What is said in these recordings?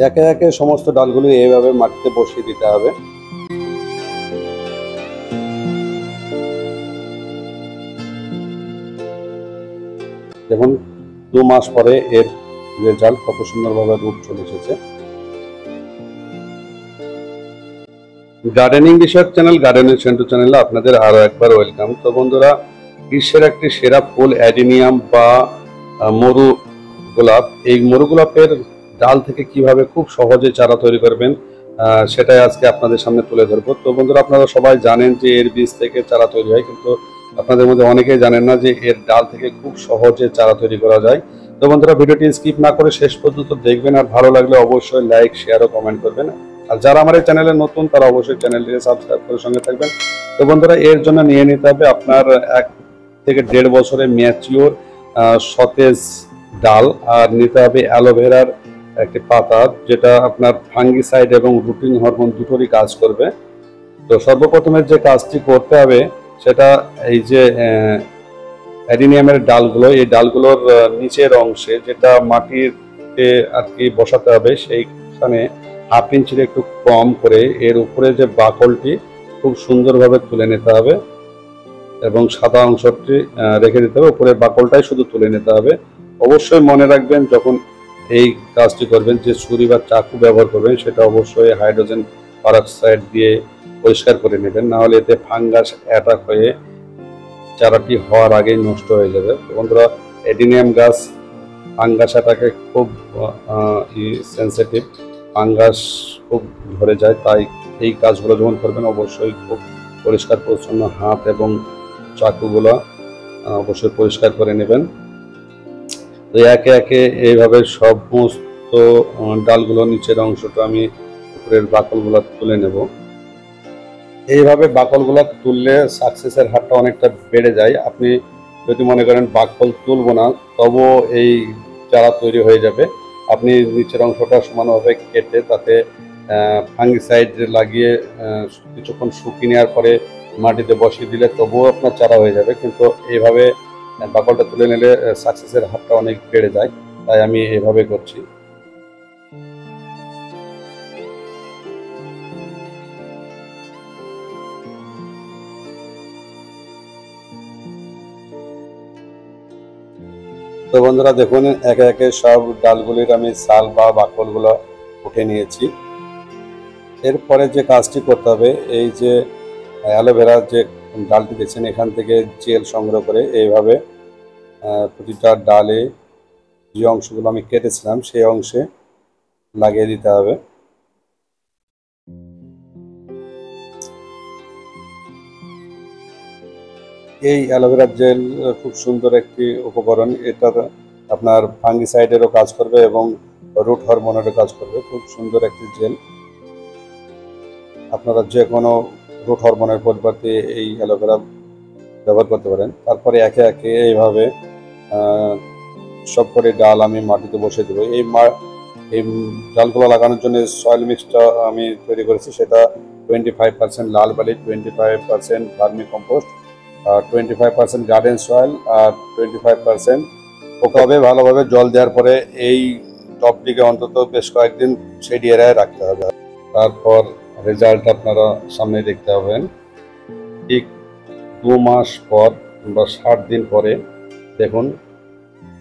একে একে সমস্ত ডালগুলো এইভাবে মাটিতে বসিয়ে দিতে হবে। দেখুন 2 মাস পরে এর রেজাল্ট কত সুন্দরভাবে রূপ চলে এসেছে। গার্ডেনিং বিষয়ক চ্যানেল গার্ডেনিং সেন্টু চ্যানেলে আপনাদের আরো একবার ওয়েলকাম। তো বন্ধুরা, গ্রীষ্মের একটি সেরা ফুল অ্যাডিনিয়াম বা মরু গোলাপ, এই মরু গোলাপের ডাল থেকে কিভাবে খুব সহজে চারা তৈরি করবেন সেটাই আজকে আপনাদের সামনে তুলে ধরবো। তো বন্ধুরা, আপনারা সবাই জানেন যে এর বীজ থেকে চারা তৈরি হয়, কিন্তু আপনাদের মধ্যে অনেকেই জানেন না যে এর ডাল থেকে খুব সহজে চারা তৈরি করা যায়। তো বন্ধুরা, ভিডিওটি স্কিপ না করে শেষ পর্যন্ত দেখবেন, আর ভালো লাগলে অবশ্যই লাইক শেয়ার ও কমেন্ট করবেন। আর যারা আমার এই চ্যানেলে নতুন তারা অবশ্যই চ্যানেলটিকে সাবস্ক্রাইব করে সঙ্গে থাকবেন। তো বন্ধুরা, এর জন্য নিয়ে নিতে হবে আপনার 1 থেকে 1.5 বছরে ম্যাচিওর সতেজ ডাল, আর নিতে হবে অ্যালোভেরার একটি পাতা, যেটা আপনার ফাঙ্গিসাইড এবং রুটিন হরমোন দুটোরই কাজ করবে। তো সর্বপ্রথমে যে কাজটি করতে হবে সেটা এই যে অ্যাডিনিয়ামের ডালগুলো, এই ডালগুলোর নিচের অংশে যেটা মাটিতে আর কি বসাতে হবে, সেইখানে 1/2 ইঞ্চির একটু কম করে এর উপরে যে বাকলটি খুব সুন্দরভাবে তুলে নিতে হবে এবং সাদা অংশটি রেখে দিতে হবে, উপরের বাকলটাই শুধু তুলে নিতে হবে। অবশ্যই মনে রাখবেন যখন এই কাজটি করবেন যে ছুরি বা চাকু ব্যবহার করবেন সেটা অবশ্যই হাইড্রোজেন পারক্সাইড দিয়ে পরিষ্কার করে নেবেন, নাহলে এতে ফাঙ্গাস অ্যাটাক হয়ে চারাটি হওয়ার আগেই নষ্ট হয়ে যাবে। বন্ধুরা, অ্যাডিনিয়াম গাছ ফাঙ্গাস অ্যাটাকে খুব সেন্সিটিভ, ফাঙ্গাস খুব ধরে যায়, তাই এই কাজগুলো যখন করবেন অবশ্যই খুব পরিষ্কার পরিচ্ছন্ন হাত এবং চাকুগুলো অবশ্যই পরিষ্কার করে নেবেন। তো একে একে এইভাবে সমস্ত ডালগুলো নিচের অংশটা আমি উপরের বাকলগুলো তুলে নেব। এইভাবে বাকলগুলো তুললে সাকসেসের হারটা অনেকটা বেড়ে যায়। আপনি যদি মনে করেন বাকল তুলব না, তবুও এই চারা তৈরি হয়ে যাবে। আপনি নিচের অংশটা সমানভাবে কেটে তাতে ফাঙ্গিসাইড লাগিয়ে কিছুক্ষণ শুকিয়ে নেওয়ার পরে মাটিতে বসিয়ে দিলে তবুও আপনার চারা হয়ে যাবে, কিন্তু এইভাবে বাকলটা তুলে নিলে সাকসেসের হারটা অনেক বেড়ে যায়, তাই আমি এভাবে করছি। তো বন্ধুরা, দেখুন একে একে সব ডালগুলির আমি ছাল বা বাকলগুলো উঠে নিয়েছি। এরপরে যে কাজটি করতে হবে, এই যে অ্যালোভেরার যে ডালটি দেখছেন, এখান থেকে জেল সংগ্রহ করে এইভাবে প্রতিটা ডালে যে অংশগুলো আমি কেটেছিলাম সেই অংশে লাগিয়ে দিতে হবে। এই অ্যালোভেরার জেল খুব সুন্দর একটি উপকরণ, এটা আপনার ফাঙ্গিসাইডেরও কাজ করবে এবং রুট হরমোনেরও কাজ করবে। খুব সুন্দর একটি জেল, আপনারা যে কোনো রুট হরমোনের পরিবর্তে এই অ্যালোভেরা ব্যবহার করতে পারেন। তারপরে একে একে এইভাবে সবকটি ডাল আমি মাটিতে বসিয়ে দেবো। এই ডালগুলো লাগানোর জন্য সয়েল মিক্সটা আমি তৈরি করেছি, সেটা 25% লাল বালি, 25% ভার্মি কম্পোস্ট, 25% গার্ডেন সয়েল, আর 25% ওকে ভালোভাবে জল দেওয়ার পরে এই টবটিকে অন্তত বেশ কয়েকদিন ছেড়িয়ে রাখতে হবে। তারপর রেজাল্ট আপনারা সামনে দেখতে পাবেন। ঠিক 2 মাস পর বা 60 দিন পরে দেখুন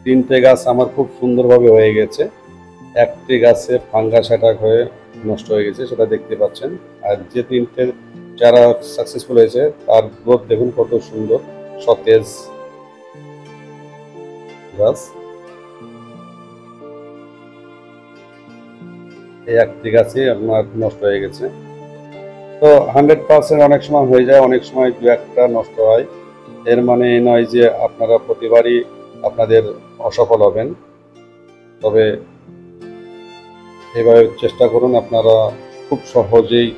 3টে গাছ আমার খুব সুন্দরভাবে হয়ে গেছে। একটি গাছে ফাঙ্গাস অ্যাটাক হয়ে নষ্ট হয়ে গেছে, সেটা দেখতে পাচ্ছেন। আর যে 3টে চারা সাকসেসফুল হয়েছে তার গ্রোথ দেখুন কত সুন্দর, সতেজ গাছ। এই একটি গাছে আপনার নষ্ট হয়ে গেছে। তো 100% অনেক সময় হয়ে যায়, অনেক সময় 2-1টা নষ্ট হয়। এর মানে এই নয় যে আপনারা প্রতিবারই আপনাদের অসফল হবেন। তবে এভাবে চেষ্টা করুন, আপনারা খুব সহজেই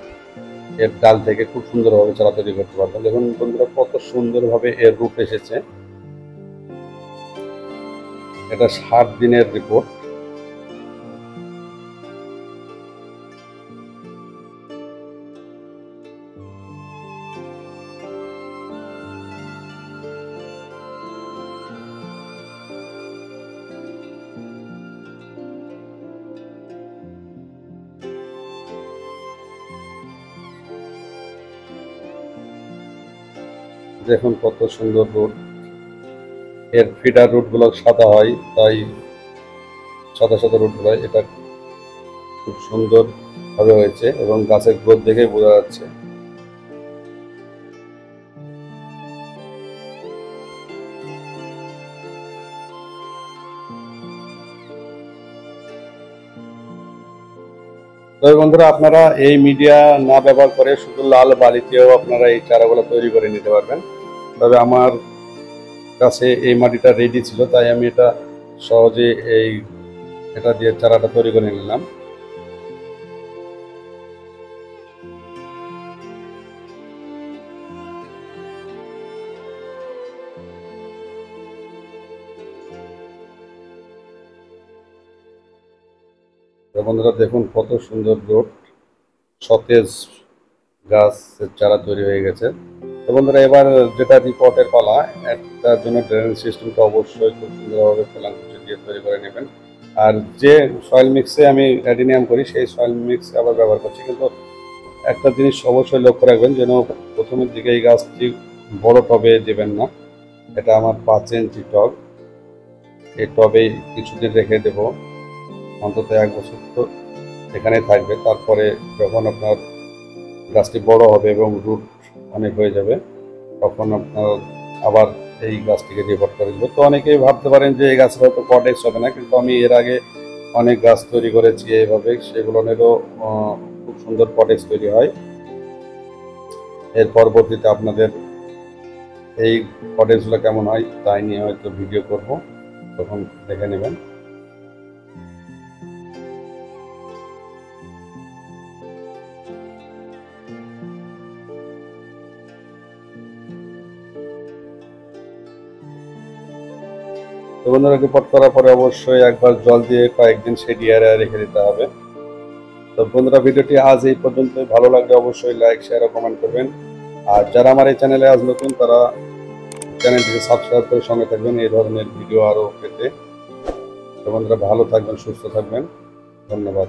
এর ডাল থেকে খুব সুন্দরভাবে চারা তৈরি করতে পারবেন। দেখুন বন্ধুরা, কত সুন্দরভাবে এর রূপ এসেছে। এটা 60 দিনের রিপোর্ট। দেখুন কত সুন্দর রুট। এর ফিডার রুট গুলো সাদা হয়, তাই সাদা সাদা রুট গুলো, এটা খুব সুন্দর ভাবে হয়েছে এবং গাছের গ্রোথ দেখে বোঝা যাচ্ছে। তবে বন্ধুরা, আপনারা এই মিডিয়া না ব্যবহার করে শুধু লাল বালিতেও আপনারা এই চারাগুলো তৈরি করে নিতে পারবেন। তবে আমার কাছে এই মাটিটা রেডি ছিল, তাই আমি এটা সহজে এটা দিয়ে চারাটা তৈরি করে নিলাম। তো বন্ধুরা দেখুন কত সুন্দর রোড, সতেজ গাছের চারা তৈরি হয়ে গেছে। তো বন্ধুরা, এবার যেটা রিপোর্টের পালা, একটার জন্য ড্রেনেজ সিস্টেমটা অবশ্যই খুব সুন্দরভাবে ফেলান কুচি দিয়ে তৈরি করে নেবেন। আর যে সয়েল মিক্সে আমি অ্যাডিনিয়াম করি, সেই সয়েল মিক্স আবার ব্যবহার করছি। কিন্তু একটা জিনিস অবশ্যই লক্ষ্য রাখবেন, যেন প্রথমের দিকে এই গাছটি বড় টবে দেবেন না। এটা আমার 5 ইঞ্চি টব, এই টবে কিছুদিন রেখে দেব, অন্তত 1 বছর তো এখানে থাকবে। তারপরে যখন আপনার গাছটি বড় হবে এবং রুট অনেক হয়ে যাবে, তখন আপনার আবার এই গাছটিকে রিপোর্ট করে দেবো। তো অনেকেই ভাবতে পারেন যে এই গাছের হয়তো কটেক্স হবে না, কিন্তু আমি এর আগে অনেক গাছ তৈরি করেছি এইভাবে, সেগুলোরও খুব সুন্দর কটেক্স তৈরি হয়। এর পরবর্তীতে আপনাদের এই কটেক্সগুলো কেমন হয় তাই নিয়ে হয়তো ভিডিও করব, তখন দেখে নেবেন। তো বন্ধুরা, রিপোর্ট করার পরে অবশ্যই একবার জল দিয়ে কয়েকদিন সেড এরিয়ায় রেখে দিতে হবে। তো বন্ধুরা, ভিডিওটি আজ এই পর্যন্ত। ভালো লাগলে অবশ্যই লাইক, শেয়ার ও কমেন্ট করবেন। আর যারা আমার এই চ্যানেলে আজ নতুন, তারা চ্যানেলটিকে সাবস্ক্রাইব করে সঙ্গে থাকবেন এই ধরনের ভিডিও আরও পেতে। তো বন্ধুরা, ভালো থাকবেন, সুস্থ থাকবেন। ধন্যবাদ।